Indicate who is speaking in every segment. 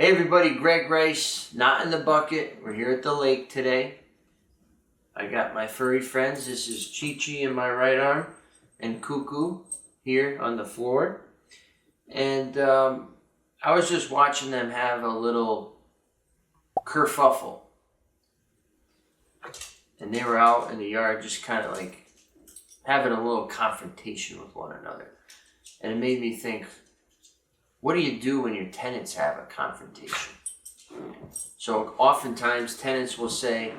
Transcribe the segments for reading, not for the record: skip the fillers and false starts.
Speaker 1: Hey everybody, Greg Rice, not in the bucket. We're here at the lake today. I got my furry friends. This is Chi-Chi in my right arm and Cuckoo here on the floor. And I was just watching them have a little kerfuffle. And they were out in the yard just kind of like having a little confrontation with one another. And it made me think, what do you do when your tenants have a confrontation? So oftentimes tenants will say,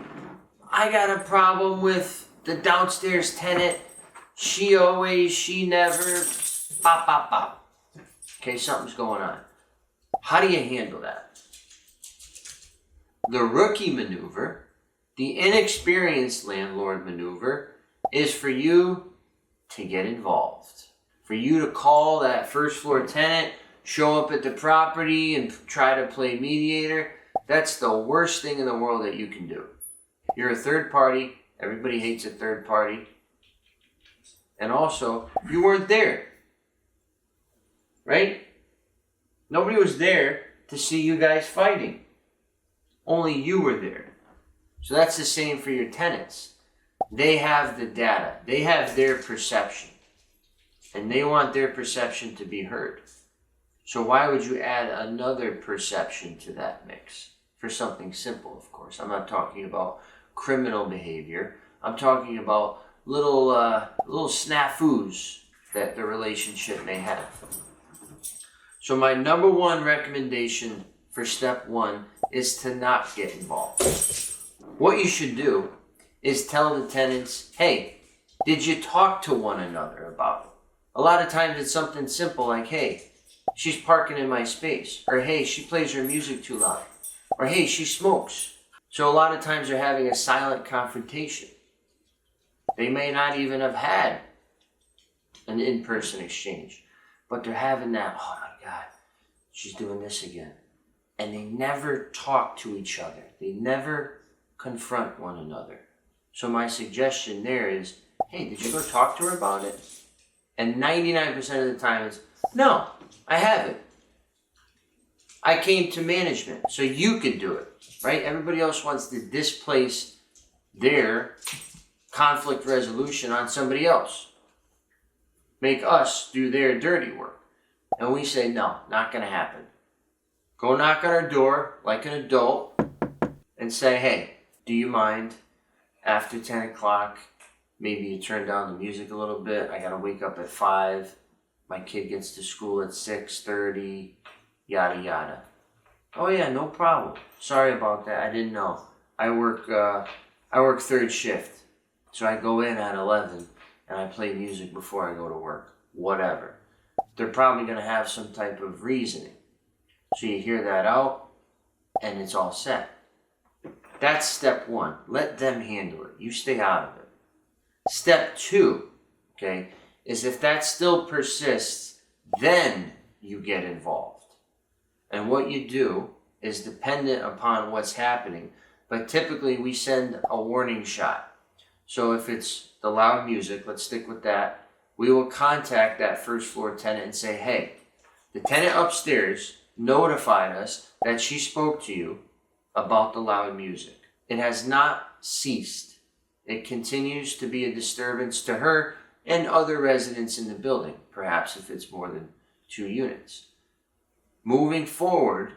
Speaker 1: I got a problem with the downstairs tenant. She never, bop, bop, bop. Okay, something's going on. How do you handle that? The rookie maneuver, the inexperienced landlord maneuver, is for you to get involved. For you to call that first floor tenant, show up at the property and try to play mediator. That's the worst thing in the world that you can do. You're a third party. Everybody hates a third party. And also, you weren't there. Right? Nobody was there to see you guys fighting. Only you were there. So that's the same for your tenants. They have the data. They have their perception. And they want their perception to be heard. So why would you add another perception to that mix? For something simple, of course. I'm not talking about criminal behavior. I'm talking about little snafus that the relationship may have. So my number one recommendation for step one is to not get involved. What you should do is tell the tenants, hey, did you talk to one another about it? A lot of times it's something simple like, hey, she's parking in my space. Or, hey, she plays her music too loud. Or, hey, she smokes. So a lot of times they're having a silent confrontation. They may not even have had an in-person exchange. But they're having that, oh my God, she's doing this again. And they never talk to each other. They never confront one another. So my suggestion there is, hey, did you go talk to her about it? And 99% of the time it's, no, I haven't. I came to management, so you could do it, right? Everybody else wants to displace their conflict resolution on somebody else. Make us do their dirty work. And we say, no, not going to happen. Go knock on our door like an adult and say, hey, do you mind after 10 o'clock, maybe you turn down the music a little bit. I got to wake up at 5. My kid gets to school at 6:30, yada, yada. Oh yeah, no problem. Sorry about that. I didn't know. I work third shift. So I go in at 11 and I play music before I go to work. Whatever. They're probably going to have some type of reasoning. So you hear that out and it's all set. That's step one. Let them handle it. You stay out of it. Step two, okay, is if that still persists, then you get involved. And what you do is dependent upon what's happening, but typically we send a warning shot. So if it's the loud music, let's stick with that, we will contact that first floor tenant and say, hey, the tenant upstairs notified us that she spoke to you about the loud music. It has not ceased. It continues to be a disturbance to her and other residents in the building, perhaps if it's more than 2 units. Moving forward,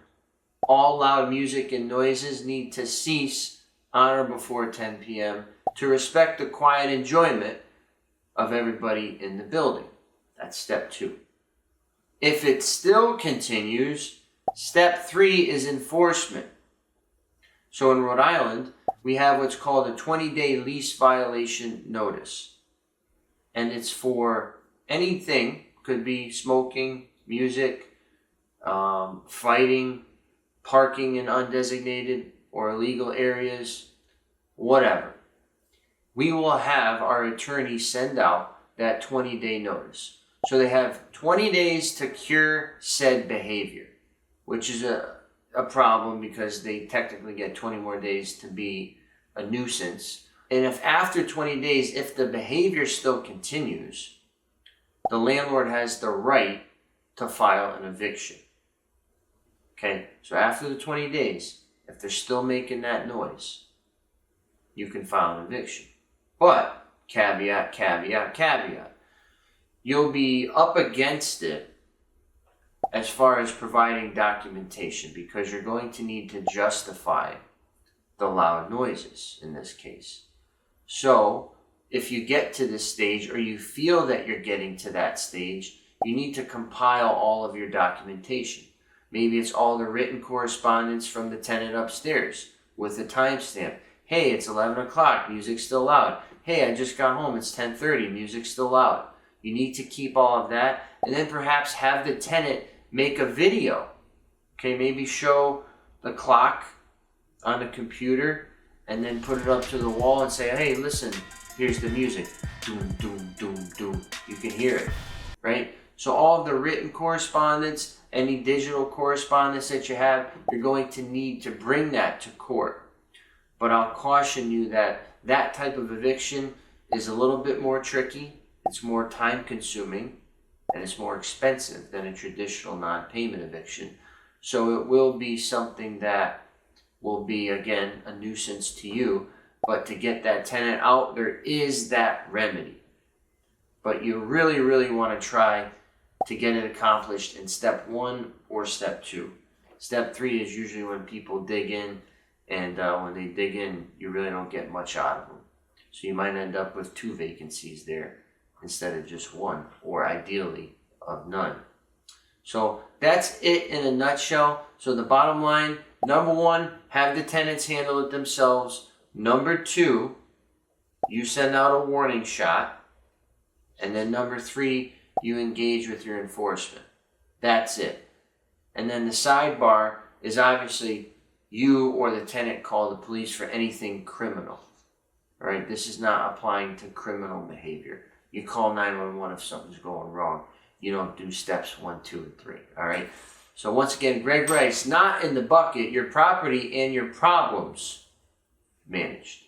Speaker 1: all loud music and noises need to cease on or before 10 p.m. to respect the quiet enjoyment of everybody in the building. That's step 2. If it still continues, step 3 is enforcement. So in Rhode Island, we have what's called a 20-day lease violation notice. And it's for anything, could be smoking, music, fighting, parking in undesignated or illegal areas, whatever. We will have our attorney send out that 20-day notice. So they have 20 days to cure said behavior, which is a problem because they technically get 20 more days to be a nuisance. And if after 20 days, if the behavior still continues, the landlord has the right to file an eviction. Okay, so after the 20 days, if they're still making that noise, you can file an eviction. But, caveat, caveat, caveat, you'll be up against it as far as providing documentation, because you're going to need to justify the loud noises in this case. So, if you get to this stage, or you feel that you're getting to that stage, you need to compile all of your documentation. Maybe it's all the written correspondence from the tenant upstairs with a timestamp. Hey, it's 11 o'clock, music's still loud. Hey, I just got home, it's 10:30, music's still loud. You need to keep all of that, and then perhaps have the tenant make a video. Okay, maybe show the clock on the computer and then put it up to the wall and say, hey, listen, here's the music. Doom, doom, doom, doom. You can hear it, right? So all of the written correspondence, any digital correspondence that you have, you're going to need to bring that to court. But I'll caution you that that type of eviction is a little bit more tricky, it's more time consuming, and it's more expensive than a traditional non-payment eviction. So it will be something that will be, again, a nuisance to you. But to get that tenant out, there is that remedy. But you really, really want to try to get it accomplished in step 1 or step 2. Step 3 is usually when people dig in, and when they dig in, you really don't get much out of them. So you might end up with 2 vacancies there instead of just 1, or ideally of none. So that's it in a nutshell. So the bottom line, number 1, have the tenants handle it themselves. Number 2, you send out a warning shot. And then number 3, you engage with your enforcement. That's it. And then the sidebar is obviously you or the tenant call the police for anything criminal. All right, this is not applying to criminal behavior. You call 911 if something's going wrong. You don't do steps 1, 2, and 3. All right. So once again, Greg Rice, not in the bucket, your property and your problems managed.